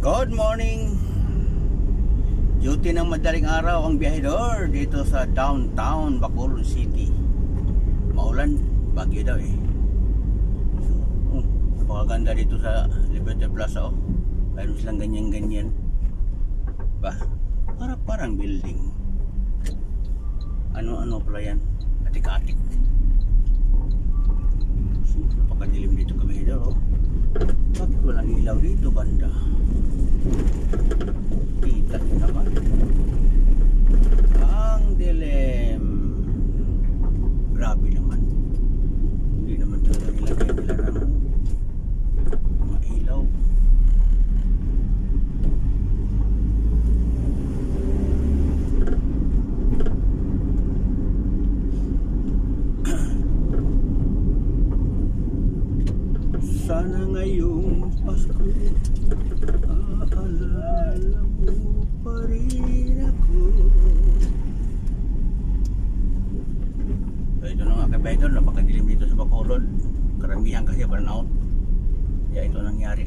Good morning. Duty ng madaling araw ang biyahedor dito sa downtown Bacolod City. Maulan, bagyo daw eh. So, napakaganda dito sa Liberty Plaza oh. Mayroon silang ganyan-ganyan. Ba? Parang building. Ano pala yan? Atik-atik. So, napakadilim dito kami oh. Bakit walang ilaw dito banda? Kita nyo naman ang dilim. Grabe naman. Hindi naman talaga nilagay nila ng mga ilaw. Sana ngayong Pasko aalala mo pa rin ako. So ito na nga kabaydol, napakadilim dito sa Bacolod. Karamihan kasi burnout. Kaya ito nangyari.